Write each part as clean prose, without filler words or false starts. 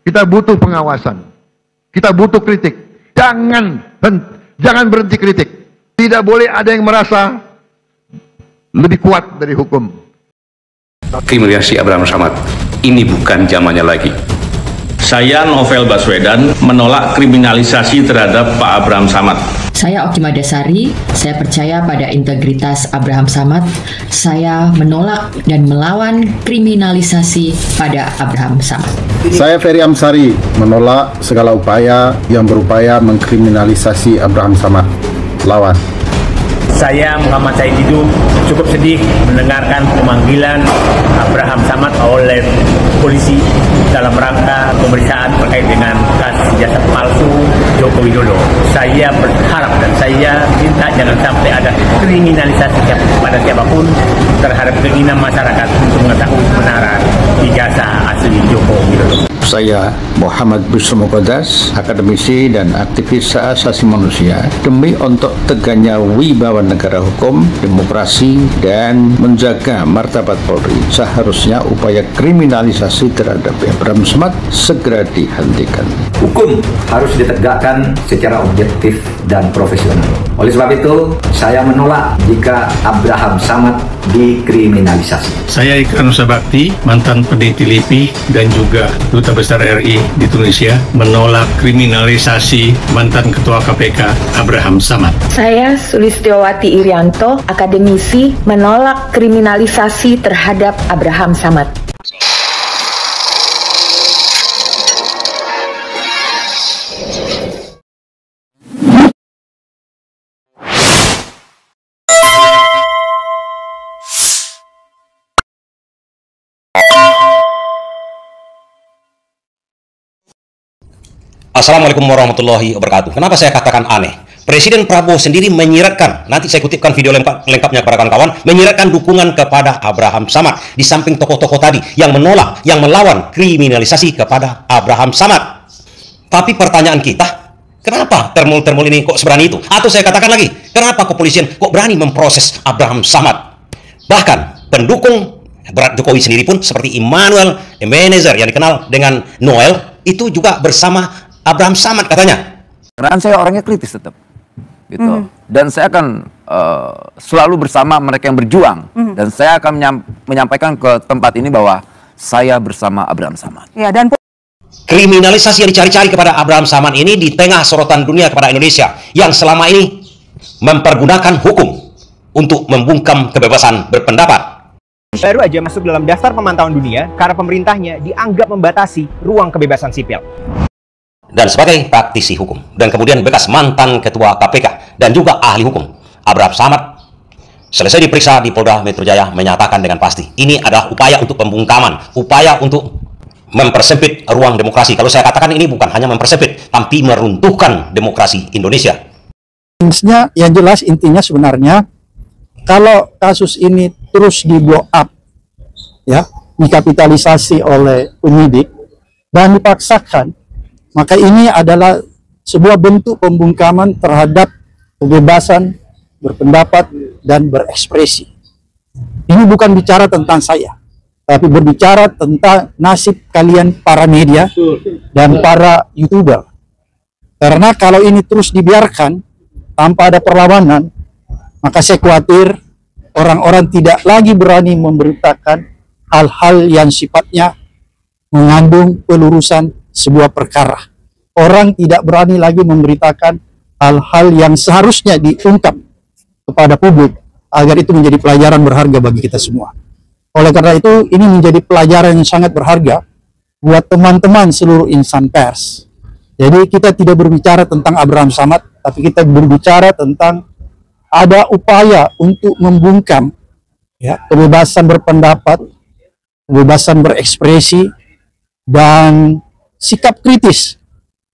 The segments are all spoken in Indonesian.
Kita butuh pengawasan. Kita butuh kritik. Jangan berhenti kritik. Tidak boleh ada yang merasa lebih kuat dari hukum. Kriminalisasi Abraham Samad ini bukan zamannya lagi. Saya Novel Baswedan menolak kriminalisasi terhadap Pak Abraham Samad. Saya Oki Madasari, saya percaya pada integritas Abraham Samad. Saya menolak dan melawan kriminalisasi pada Abraham Samad. Saya Ferry Amsari, menolak segala upaya yang berupaya mengkriminalisasi Abraham Samad. Lawan. Saya Muhammad Said Didu cukup sedih mendengarkan pemanggilan Abraham Samad oleh polisi dalam rangka pemeriksaan terkait dengan kasus ijazah palsu Joko Widodo. Saya berharap dan saya minta jangan sampai ada kriminalisasi kepada siapapun terhadap keinginan masyarakat untuk mengetahui kebenaran ijazah asli Joko Widodo. Saya Muhammad Busra Muqaddas, akademisi dan aktivis hak asasi manusia, demi untuk tegaknya wibawa negara hukum, demokrasi, dan menjaga martabat Polri, seharusnya upaya kriminalisasi terhadap Abraham Samad segera dihentikan. Hukum harus ditegakkan secara objektif dan profesional. Oleh sebab itu, saya menolak jika Abraham Samad dikriminalisasi. Saya Ikrar Nusa Bakti, mantan peneliti LIPI dan juga Duta Besar RI di Tunisia, menolak kriminalisasi mantan Ketua KPK Abraham Samad. Saya Sulistiowati Irianto, akademisi, menolak kriminalisasi terhadap Abraham Samad. Assalamualaikum warahmatullahi wabarakatuh. Kenapa saya katakan aneh? Presiden Prabowo sendiri menyiratkan, nanti saya kutipkan video lengkapnya kepada kawan-kawan, menyiratkan dukungan kepada Abraham Samad. Di samping tokoh-tokoh tadi yang menolak, yang melawan kriminalisasi kepada Abraham Samad. Tapi pertanyaan kita, kenapa termul-termul ini kok seberani itu? Atau saya katakan lagi, kenapa kepolisian kok berani memproses Abraham Samad? Bahkan pendukung berat Jokowi sendiri pun seperti Immanuel Ebenezer yang dikenal dengan Noel, itu juga bersama Abraham Samad katanya. Karena saya orangnya kritis tetap, gitu. Dan saya akan selalu bersama mereka yang berjuang. Dan saya akan menyampaikan ke tempat ini bahwa saya bersama Abraham Samad. Ya, dan kriminalisasi yang dicari-cari kepada Abraham Samad ini di tengah sorotan dunia kepada Indonesia yang selama ini mempergunakan hukum untuk membungkam kebebasan berpendapat. Baru aja masuk dalam daftar pemantauan dunia karena pemerintahnya dianggap membatasi ruang kebebasan sipil. Dan sebagai praktisi hukum, dan kemudian bekas mantan ketua KPK, dan juga ahli hukum, Abraham Samad selesai diperiksa di Polda Metro Jaya menyatakan dengan pasti, ini adalah upaya untuk pembungkaman, upaya untuk mempersempit ruang demokrasi. Kalau saya katakan ini bukan hanya mempersempit, tapi meruntuhkan demokrasi Indonesia. Yang jelas intinya sebenarnya, kalau kasus ini terus di-blow up, ya, dikapitalisasi oleh penyidik, dan dipaksakan, maka ini adalah sebuah bentuk pembungkaman terhadap kebebasan berpendapat dan berekspresi. Ini bukan bicara tentang saya, tapi berbicara tentang nasib kalian para media dan para YouTuber. Karena kalau ini terus dibiarkan tanpa ada perlawanan, maka saya khawatir orang-orang tidak lagi berani memberitakan hal-hal yang sifatnya mengandung pelurusan sebuah perkara. Orang tidak berani lagi memberitakan hal-hal yang seharusnya diungkap kepada publik agar itu menjadi pelajaran berharga bagi kita semua. Oleh karena itu, ini menjadi pelajaran yang sangat berharga buat teman-teman seluruh insan pers. Jadi kita tidak berbicara tentang Abraham Samad, tapi kita berbicara tentang ada upaya untuk membungkam, ya, kebebasan berpendapat, kebebasan berekspresi, dan sikap kritis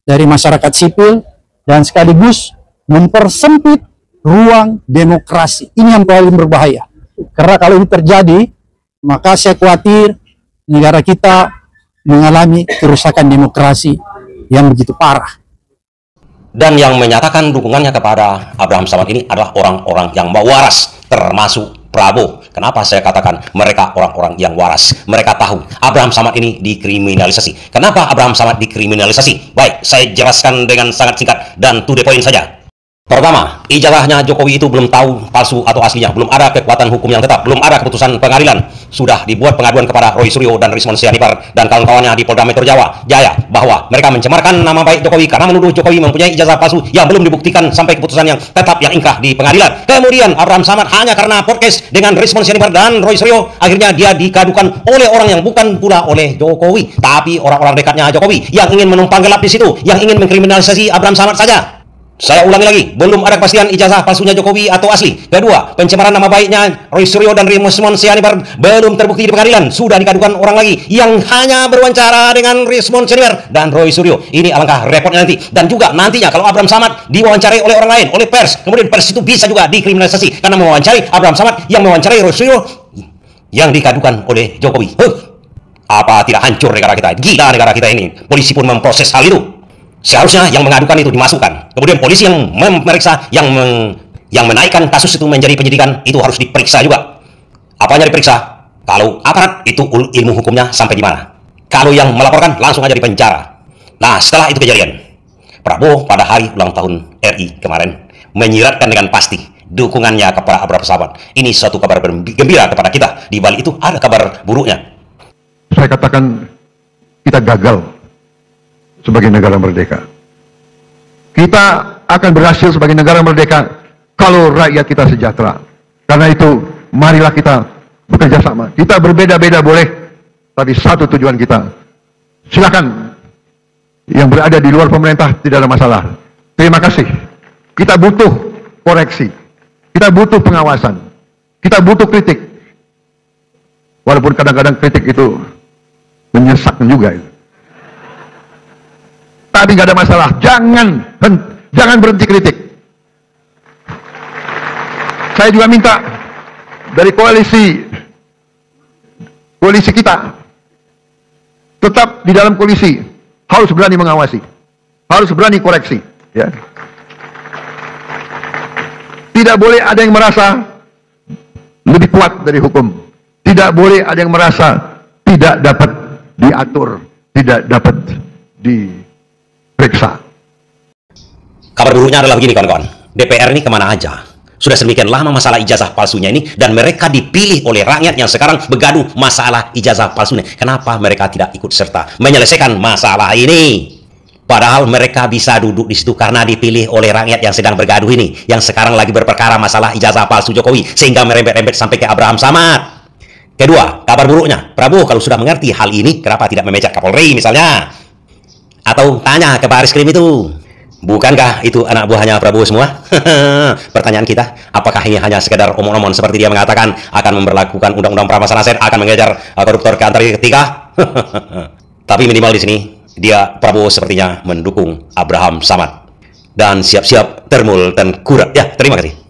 dari masyarakat sipil, dan sekaligus mempersempit ruang demokrasi. Ini yang paling berbahaya. Karena kalau ini terjadi, maka saya khawatir negara kita mengalami kerusakan demokrasi yang begitu parah. Dan yang menyatakan dukungannya kepada Abraham Samad ini adalah orang-orang yang waras, termasuk Prabowo. Kenapa saya katakan mereka orang-orang yang waras? Mereka tahu Abraham Samad ini dikriminalisasi. Kenapa Abraham Samad dikriminalisasi? Baik, saya jelaskan dengan sangat singkat dan to the point saja. Pertama, ijazahnya Jokowi itu belum tahu palsu atau aslinya. Belum ada kekuatan hukum yang tetap. Belum ada keputusan pengadilan. Sudah dibuat pengaduan kepada Roy Suryo dan Rismon Sianipar dan kawan-kawannya di Polda Metro Jaya bahwa mereka mencemarkan nama baik Jokowi karena menuduh Jokowi mempunyai ijazah palsu yang belum dibuktikan sampai keputusan yang tetap yang ingkrah di pengadilan. Kemudian Abraham Samad hanya karena podcast dengan Rismon Sianipar dan Roy Suryo, akhirnya dia dikadukan oleh orang yang bukan pula oleh Jokowi, tapi orang-orang dekatnya Jokowi yang ingin menumpang gelap di situ, yang ingin mengkriminalisasi Abraham Samad saja. Saya ulangi lagi, belum ada kepastian ijazah palsunya Jokowi atau asli. Kedua, pencemaran nama baiknya Roy Suryo dan Rismon Sianipar belum terbukti di pengadilan. Sudah dikadukan orang lagi yang hanya berwawancara dengan Rismon Sianipar dan Roy Suryo. Ini alangkah repotnya nanti. Dan juga nantinya kalau Abraham Samad diwawancarai oleh orang lain, oleh pers, kemudian pers itu bisa juga dikriminalisasi karena mewawancari Abraham Samad yang mewawancarai Roy Suryo yang dikadukan oleh Jokowi. Apa tidak hancur negara kita? Gila negara kita ini. Polisi pun memproses hal itu. Seharusnya yang mengadukan itu dimasukkan. Kemudian polisi yang memeriksa, yang menaikkan kasus itu menjadi penyidikan, itu harus diperiksa juga. Apanya diperiksa? Kalau aparat itu ilmu hukumnya sampai di mana? Kalau yang melaporkan langsung aja dipenjara. Nah, setelah itu kejadian, Prabowo pada hari ulang tahun RI kemarin menyiratkan dengan pasti dukungannya kepada Abraham Samad. Ini suatu kabar gembira kepada kita. Di balik itu ada kabar buruknya. Saya katakan kita gagal sebagai negara merdeka. Kita akan berhasil sebagai negara merdeka kalau rakyat kita sejahtera. Karena itu, marilah kita bekerja sama. Kita berbeda-beda boleh, tapi satu tujuan kita. Silakan yang berada di luar pemerintah tidak ada masalah. Terima kasih. Kita butuh koreksi. Kita butuh pengawasan. Kita butuh kritik. Walaupun kadang-kadang kritik itu menyesakkan juga itu. Tapi nggak ada masalah. Jangan berhenti kritik. Saya juga minta dari koalisi kita tetap di dalam koalisi harus berani mengawasi, harus berani koreksi. Ya. Tidak boleh ada yang merasa lebih kuat dari hukum. Tidak boleh ada yang merasa tidak dapat diatur, tidak dapat diperiksa. Kabar buruknya adalah begini kawan-kawan, DPR ini kemana aja? Sudah sedemikian lama masalah ijazah palsunya ini, dan mereka dipilih oleh rakyat yang sekarang bergaduh masalah ijazah palsunya. Kenapa mereka tidak ikut serta menyelesaikan masalah ini? Padahal mereka bisa duduk di situ karena dipilih oleh rakyat yang sedang bergaduh ini, yang sekarang lagi berperkara masalah ijazah palsu Jokowi, sehingga merembet-rembet sampai ke Abraham Samad. Kedua, kabar buruknya, Prabowo kalau sudah mengerti hal ini, kenapa tidak memecat Kapolri misalnya? Atau tanya ke Baris Krim itu, bukankah itu anak buahnya Prabowo semua? Pertanyaan kita, apakah ini hanya sekedar omong-omong seperti dia mengatakan akan memberlakukan undang-undang perampasan aset, akan mengejar koruptor ke antara ketiga? Tapi minimal di sini, Prabowo sepertinya mendukung Abraham Samad. Dan siap-siap termul dan kurat. Ya, terima kasih.